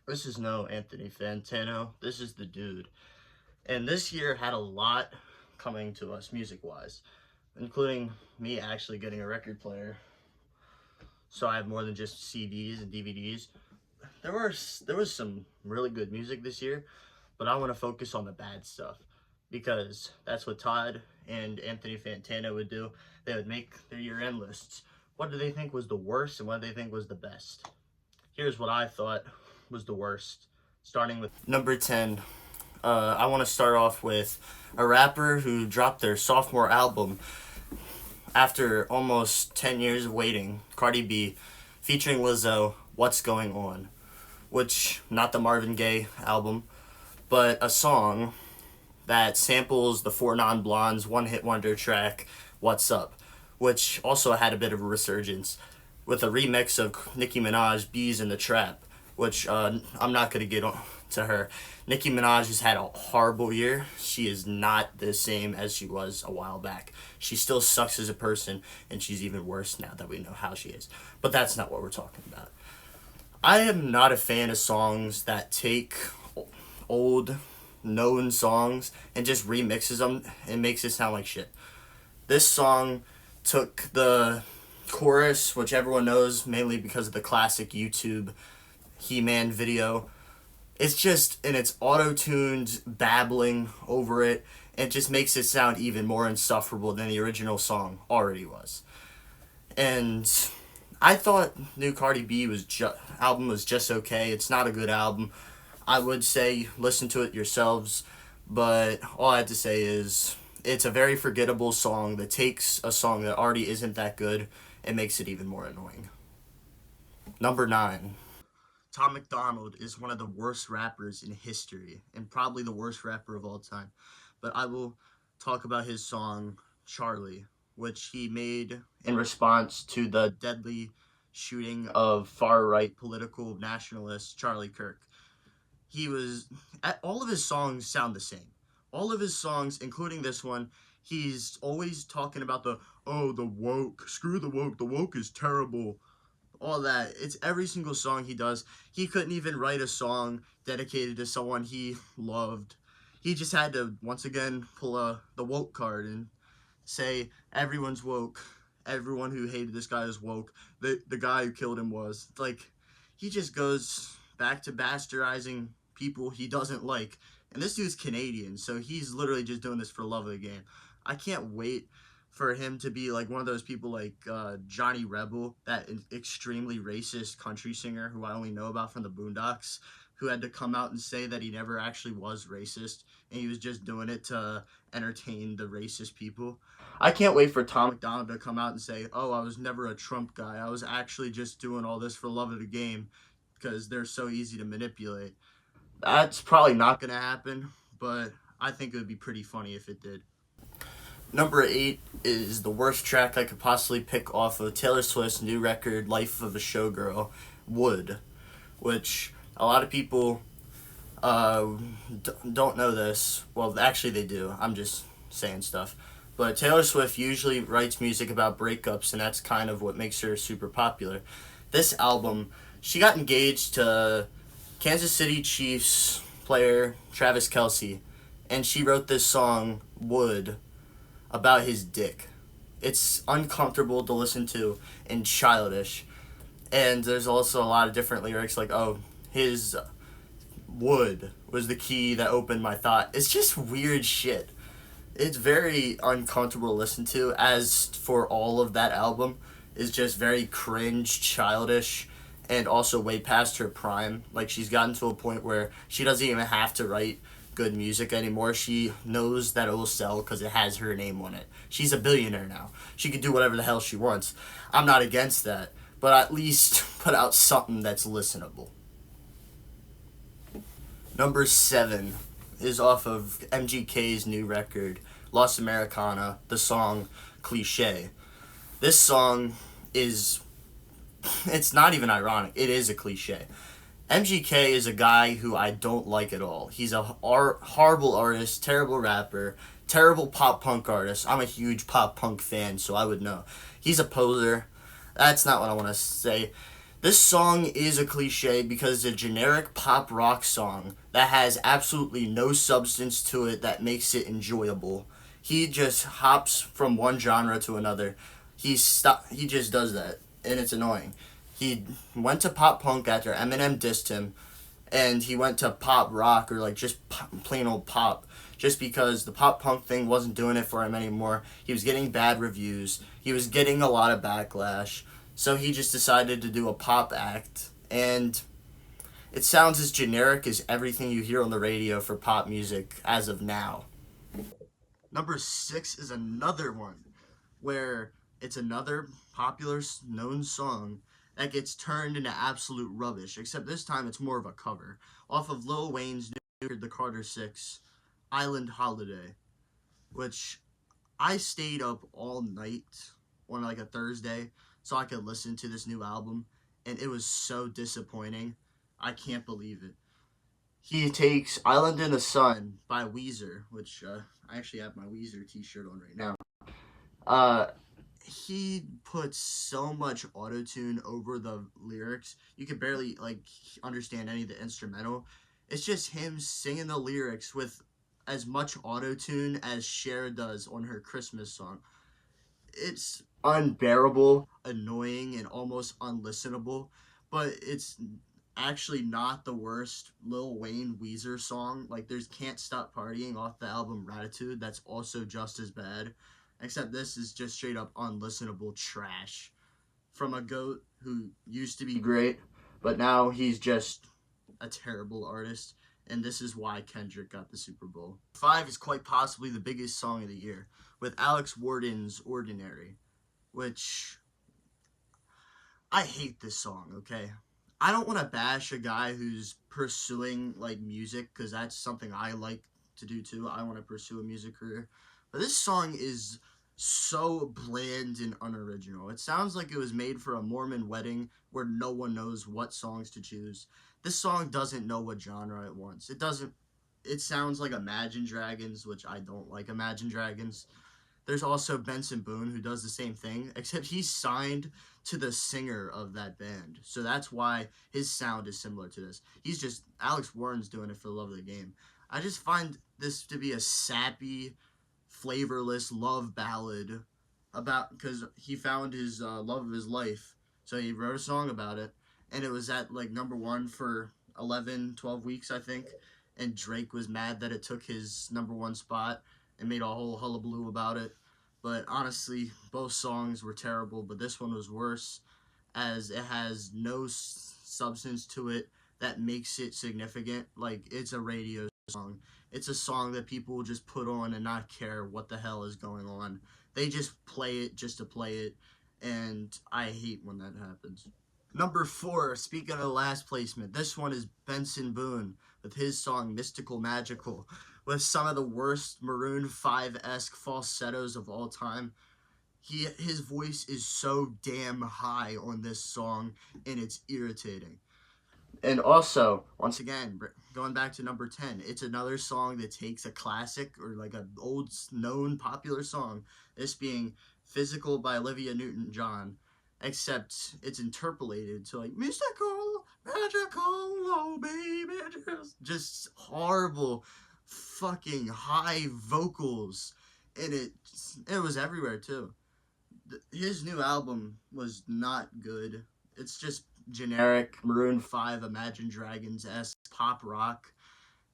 This is no Anthony Fantano. This is the dude. And this year had a lot coming to us music wise, including me actually getting a record player. So I have more than just CDs and DVDs. There was some really good music this year, but I want to focus on the bad stuff because that's what Todd and Anthony Fantano would do. They would make their year-end lists. What do they think was the worst and what do they think was the best? Here's what I thought was the worst. Starting with number 10, I want to start off with a rapper who dropped their sophomore album after almost 10 years of waiting, Cardi B, featuring Lizzo, What's Going On, which, not the Marvin Gaye album, but a song that samples the Four Non Blondes one hit wonder track, What's Up, which also had a bit of a resurgence with a remix of Nicki Minaj, Bees in the Trap, which I'm not going to get on to her. Nicki Minaj has had a horrible year. She is not the same as she was a while back. She still sucks as a person, and she's even worse now that we know how she is. But that's not what we're talking about. I am not a fan of songs that take old, known songs and just remixes them and makes it sound like shit. This song took the chorus, which everyone knows mainly because of the classic YouTube He-Man video. It's just, and it's auto-tuned babbling over it. It just makes it sound even more insufferable than the original song already was. And I thought new Cardi B album was just okay. It's not a good album. I would say listen to it yourselves, but all I have to say is it's a very forgettable song that takes a song that already isn't that good and makes it even more annoying. Number 9. Tom MacDonald is one of the worst rappers in history and probably the worst rapper of all time. But I will talk about his song Charlie, which he made in response to the deadly shooting of far right political nationalist Charlie Kirk. He was all of his songs sound the same. All of his songs, including this one, he's always talking about the woke, screw the woke is terrible, all that. It's every single song he does. He couldn't even write a song dedicated to someone he loved. He just had to once again pull the woke card and say everyone's woke. Everyone who hated this guy is woke. The guy who killed him was. Like, he just goes back to bastardizing people he doesn't like. And this dude's Canadian, so he's literally just doing this for love of the game. I can't wait for him to be like one of those people like Johnny Rebel, that extremely racist country singer who I only know about from the Boondocks, who had to come out and say that he never actually was racist and he was just doing it to entertain the racist people. I can't wait for Tom MacDonald to come out and say, oh, I was never a Trump guy. I was actually just doing all this for love of the game because they're so easy to manipulate. That's probably not going to happen, but I think it would be pretty funny if it did. Number 8 is the worst track I could possibly pick off of Taylor Swift's new record, Life of a Showgirl, Would, which a lot of people don't know this. Well, actually, they do. I'm just saying stuff. But Taylor Swift usually writes music about breakups, and that's kind of what makes her super popular. This album, she got engaged to Kansas City Chiefs player Travis Kelce, and she wrote this song, Would, about his dick. It's uncomfortable to listen to and childish. And there's also a lot of different lyrics like, oh, his wood was the key that opened my thought. It's just weird shit. It's very uncomfortable to listen to, as for all of that album is just very cringe, childish, and also way past her prime. Like, she's gotten to a point where she doesn't even have to write good music anymore. She knows that it will sell because it has her name on it. She's a billionaire now. She can do whatever the hell she wants. I'm not against that, but at least put out something that's listenable. Number 7 is off of MGK's new record, Lost Americana, the song Cliche. This song is, it's not even ironic, it is a cliche. MGK is a guy who I don't like at all. He's a horrible artist, terrible rapper, terrible pop punk artist. I'm a huge pop punk fan, so I would know. He's a poser. That's not what I want to say. This song is a cliche because it's a generic pop rock song that has absolutely no substance to it that makes it enjoyable. He just hops from one genre to another. He just does that, and it's annoying. He went to pop punk after Eminem dissed him, and he went to pop rock, or like just plain old pop, just because the pop punk thing wasn't doing it for him anymore. He was getting bad reviews. He was getting a lot of backlash. So he just decided to do a pop act, and it sounds as generic as everything you hear on the radio for pop music as of now. Number 6 is another one where it's another popular known song that gets turned into absolute rubbish, except this time it's more of a cover off of Lil Wayne's new record, The Carter 6, Island Holiday, which I stayed up all night on like a Thursday so I could listen to this new album, and it was so disappointing. I can't believe it. He takes Island in the Sun by Weezer, which I actually have my Weezer t-shirt on right now. Uh, he puts so much auto-tune over the lyrics. You can barely like understand any of the instrumental. It's just him singing the lyrics with as much auto-tune as Cher does on her Christmas song. It's unbearable, annoying, and almost unlistenable, but it's actually not the worst Lil Wayne Weezer song. Like, there's Can't Stop Partying off the album Ratitude that's also just as bad, except this is just straight up unlistenable trash from a goat who used to be great, but now he's just a terrible artist, and this is why Kendrick got the Super Bowl. 5 is quite possibly the biggest song of the year, with Alex Warden's Ordinary, which I hate this song, okay? I don't want to bash a guy who's pursuing like music, because that's something I like to do too. I want to pursue a music career. But this song is so bland and unoriginal. It sounds like it was made for a Mormon wedding where no one knows what songs to choose. This song doesn't know what genre it wants. It sounds like Imagine Dragons, which I don't like Imagine Dragons. There's also Benson Boone who does the same thing, except he's signed to the singer of that band. So that's why his sound is similar to this. He's just, Alex Warren's doing it for the love of the game. I just find this to be a sappy, flavorless love ballad about, because he found his love of his life. So he wrote a song about it, and it was at like #1 for 11, 12 weeks, I think. And Drake was mad that it took his #1 spot and made a whole hullabaloo about it. But honestly, both songs were terrible, but this one was worse as it has no substance to it that makes it significant. Like, it's a radio song. It's a song that people will just put on and not care what the hell is going on. They just play it just to play it, and I hate when that happens. Number 4, speaking of the last placement, this one is Benson Boone with his song Mystical Magical, with some of the worst Maroon 5-esque falsettos of all time. His voice is so damn high on this song, and it's irritating. And also, once again, going back to number 10, it's another song that takes a classic or like an old known popular song, this being Physical by Olivia Newton-John, except it's interpolated to like mystical, magical, oh baby, just horrible fucking high vocals, and it was everywhere too. His new album was not good. It's just generic Maroon 5 Imagine Dragons-esque pop rock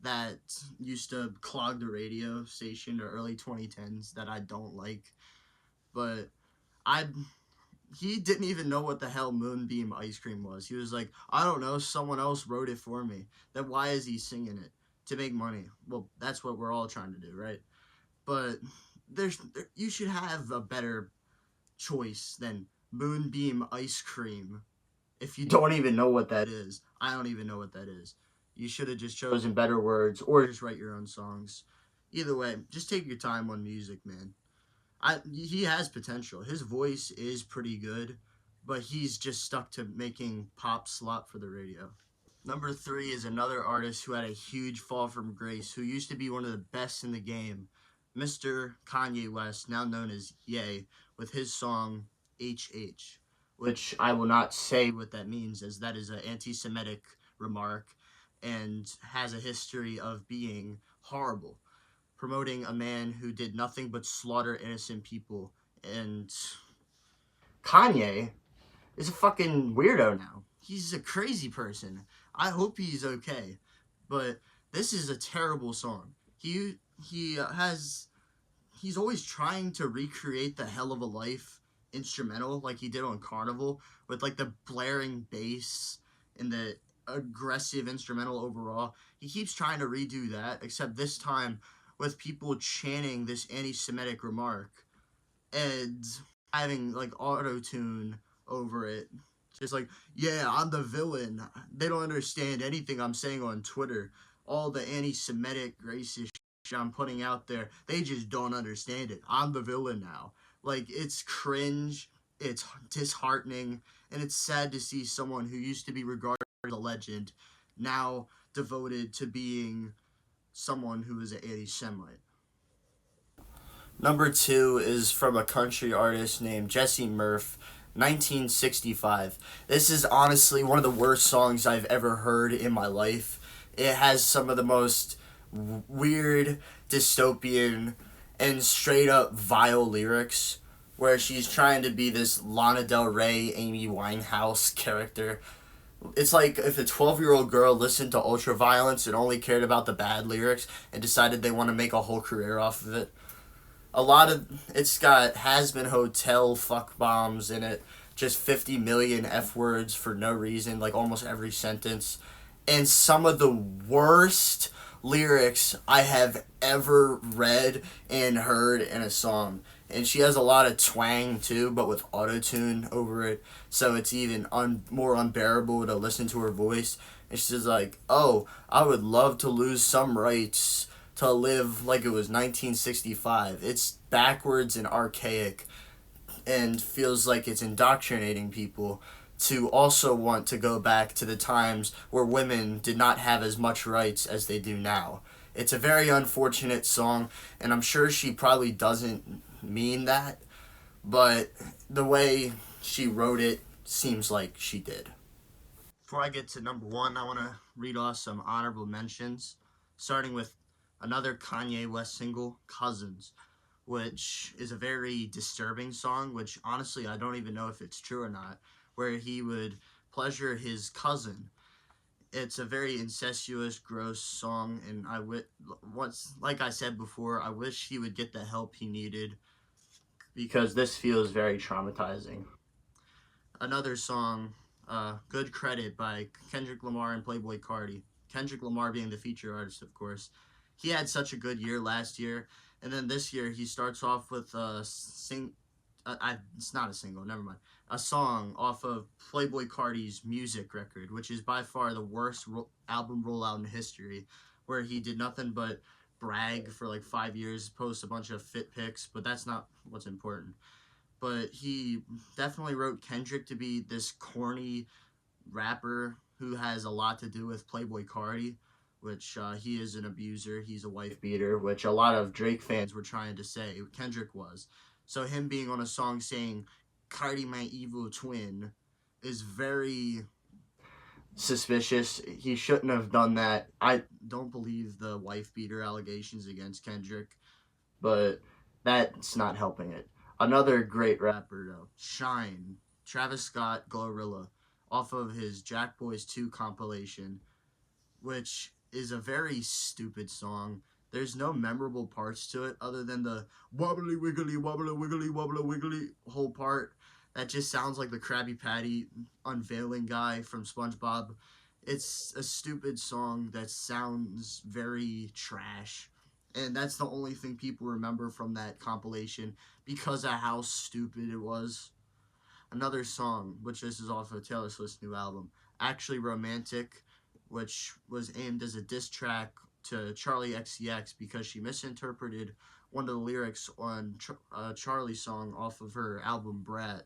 that used to clog the radio station in the early 2010s that I don't like. But I he didn't even know what the hell Moonbeam Ice Cream was. He was like, I don't know, someone else wrote it for me. Then why is he singing it? To make money. Well, that's what we're all trying to do, right? But you should have a better choice than Moonbeam Ice Cream. If you don't even know what that is, I don't even know what that is. You should have just chosen better words or just write your own songs. Either way, just take your time on music, man. He has potential. His voice is pretty good, but he's just stuck to making pop slop for the radio. Number 3 is another artist who had a huge fall from grace, who used to be one of the best in the game, Mr. Kanye West, now known as Ye, with his song H.H., which I will not say what that means, as that is an anti-Semitic remark and has a history of being horrible, promoting a man who did nothing but slaughter innocent people. And Kanye is a fucking weirdo now. He's a crazy person. I hope he's okay. But this is a terrible song. He's always trying to recreate the Hell of a Life instrumental like he did on Carnival, with like the blaring bass and the aggressive instrumental overall. He keeps trying to redo that, except this time with people chanting this anti-Semitic remark and having like auto tune over it. Just like, yeah, I'm the villain. They don't understand anything I'm saying on Twitter. All the anti-Semitic, racist shit I'm putting out there, they just don't understand it. I'm the villain now. Like, it's cringe, it's disheartening, and it's sad to see someone who used to be regarded as a legend now devoted to being someone who is an anti-Semite. Number two is from a country artist named Jesse Murph, 1965. This is honestly one of the worst songs I've ever heard in my life. It has some of the most weird, dystopian, and straight up vile lyrics where she's trying to be this Lana Del Rey, Amy Winehouse character. It's like if a 12-year-old girl listened to Ultraviolence and only cared about the bad lyrics and decided they want to make a whole career off of it. A lot of it's got has been hotel fuck bombs in it, just 50 million F words for no reason, like almost every sentence, and some of the worst lyrics I have ever read and heard in a song. And she has a lot of twang too, but with autotune over it, so it's even more unbearable to listen to her voice. And she's like, "Oh, I would love to lose some rights to live like it was 1965. It's backwards and archaic and feels like it's indoctrinating people to also want to go back to the times where women did not have as much rights as they do now. It's a very unfortunate song, and I'm sure she probably doesn't mean that, but the way she wrote it seems like she did. Before I get to number one, I want to read off some honorable mentions, starting with another Kanye West single, Cousins, which is a very disturbing song, which honestly I don't even know if it's true or not, where he would pleasure his cousin. It's a very incestuous, gross song, and once, like I said before, I wish he would get the help he needed because this feels very traumatizing. Another song, Good Credit by Kendrick Lamar and Playboi Carti. Kendrick Lamar being the feature artist, of course. He had such a good year last year, and then this year he starts off with it's not a single, never mind. A song off of Playboi Carti's Music record, which is by far the worst album rollout in history, where he did nothing but brag for like 5 years, post a bunch of fit pics, but that's not what's important. But he definitely wrote Kendrick to be this corny rapper who has a lot to do with Playboi Carti, which he is an abuser. He's a wife beater, which a lot of Drake fans were trying to say Kendrick was. So him being on a song saying Carti my evil twin is very suspicious. He shouldn't have done that. I don't believe the wife beater allegations against Kendrick, but that's not helping it. Another great rapper though, Shine, Travis Scott, Glorilla, off of his Jack Boys 2 compilation, which is a very stupid song. There's no memorable parts to it other than the wobbly wiggly wobbly wiggly wobbly wiggly whole part that just sounds like the Krabby Patty unveiling guy from SpongeBob. It's a stupid song that sounds very trash. And that's the only thing people remember from that compilation because of how stupid it was. Another song, which this is off of Taylor Swift's new album, Actually Romantic, which was aimed as a diss track to Charlie XCX because she misinterpreted one of the lyrics on Charlie's song off of her album Brat,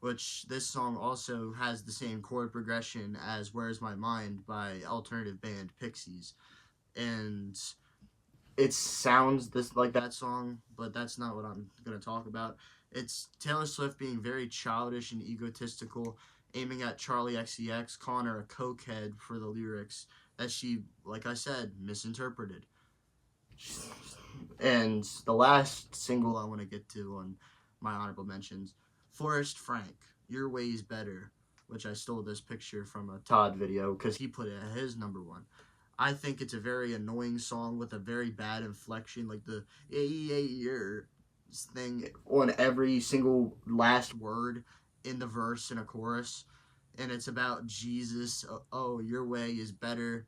which this song also has the same chord progression as Where's My Mind by alternative band Pixies. And it sounds this like that song, but that's not what I'm going to talk about. It's Taylor Swift being very childish and egotistical, aiming at Charlie XCX, calling her a cokehead for the lyrics that she, like I said, misinterpreted. And the last single I want to get to on my honorable mentions, Forrest Frank, Your Way's Better, which I stole this picture from a Todd video because he put it at his number one. I think it's a very annoying song with a very bad inflection, like the thing on every single last word in the verse and a chorus. And it's about Jesus. Oh, your way is better.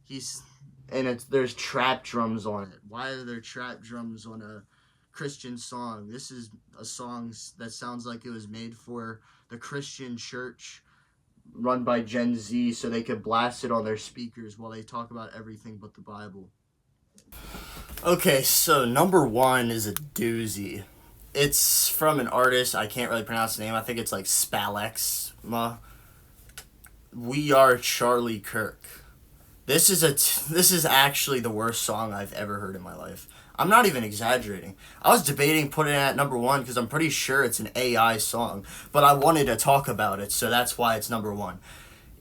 There's trap drums on it. Why are there trap drums on a Christian song? This is a song that sounds like it was made for the Christian church run by Gen Z so they could blast it on their speakers while they talk about everything but the Bible. Okay, so number one is a doozy. It's from an artist, I can't really pronounce the name, I think it's like Spalexma. We Are Charlie Kirk. This is actually the worst song I've ever heard in my life. I'm not even exaggerating. I was debating putting it at number one because I'm pretty sure it's an AI song, but I wanted to talk about it, so that's why it's number one.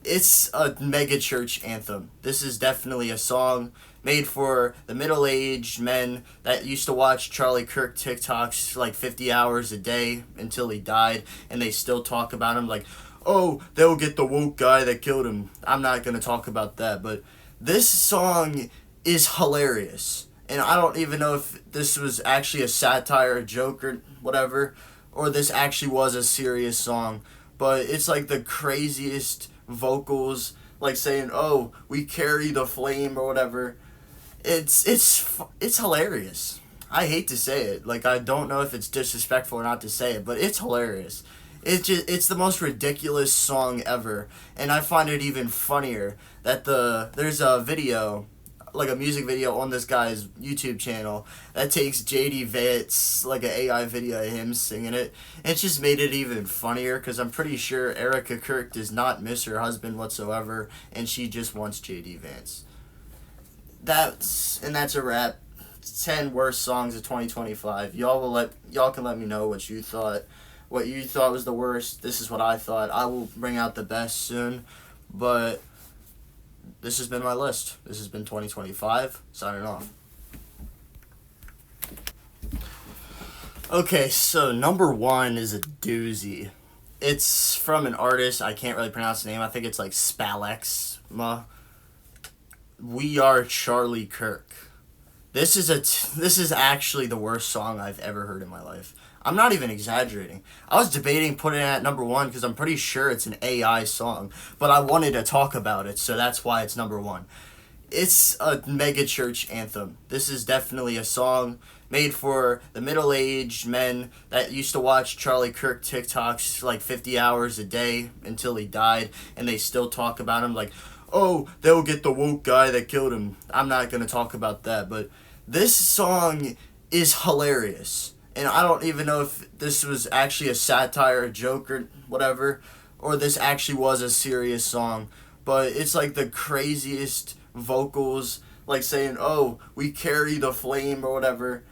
It's a mega church anthem. This is definitely a song made for the middle-aged men that used to watch Charlie Kirk TikToks like 50 hours a day until he died, and they still talk about him like, oh, they'll get the woke guy that killed him. I'm not going to talk about that, but this song is hilarious. And I don't even know if this was actually a satire, a joke, or whatever, or this actually was a serious song. But it's like the craziest vocals, like saying, "Oh, we carry the flame" or whatever. It's hilarious. I hate to say it. Like, I don't know if it's disrespectful or not to say it, but it's hilarious. It's the most ridiculous song ever, and I find it even funnier that there's a video, like a music video on this guy's YouTube channel that takes JD Vance, like an AI video of him singing it. It's just made it even funnier because I'm pretty sure Erica Kirk does not miss her husband whatsoever, and she just wants JD Vance. That's a wrap. 10 worst songs of 2025. Y'all can let me know what you thought. What you thought was the worst. This is what I thought. I will bring out the best soon, but this has been my list. This has been 2025. Signing off. Okay, so number one is a doozy. It's from an artist, I can't really pronounce the name, I think it's like Spalexma. We Are Charlie Kirk. This is actually the worst song I've ever heard in my life. I'm not even exaggerating. I was debating putting it at number one because I'm pretty sure it's an AI song, but I wanted to talk about it, so that's why it's number one. It's a mega church anthem. This is definitely a song made for the middle-aged men that used to watch Charlie Kirk TikToks like 50 hours a day until he died, and they still talk about him like, oh, they'll get the woke guy that killed him. I'm not going to talk about that, but this song is hilarious. And I don't even know if this was actually a satire, a joke, or whatever, or this actually was a serious song. But it's like the craziest vocals, like saying, "Oh, we carry the flame" or whatever.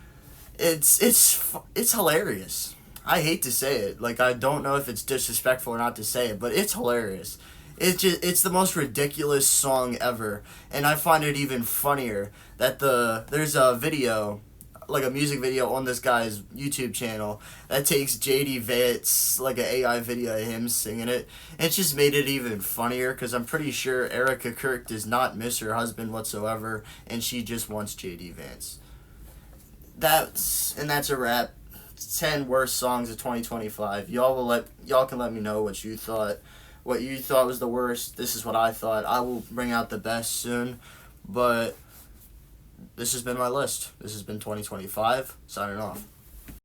It's hilarious. I hate to say it. Like, I don't know if it's disrespectful or not to say it, but it's hilarious. It's the most ridiculous song ever, and I find it even funnier that there's a video, like a music video on this guy's YouTube channel that takes JD Vance, like an AI video of him singing it. It's just made it even funnier because I'm pretty sure Erica Kirk does not miss her husband whatsoever, and she just wants JD Vance. That's a wrap. 10 worst songs of 2025. Y'all can let me know what you thought. What you thought was the worst. This is what I thought. I will bring out the best soon, but this has been my list. This has been 2025. Signing off.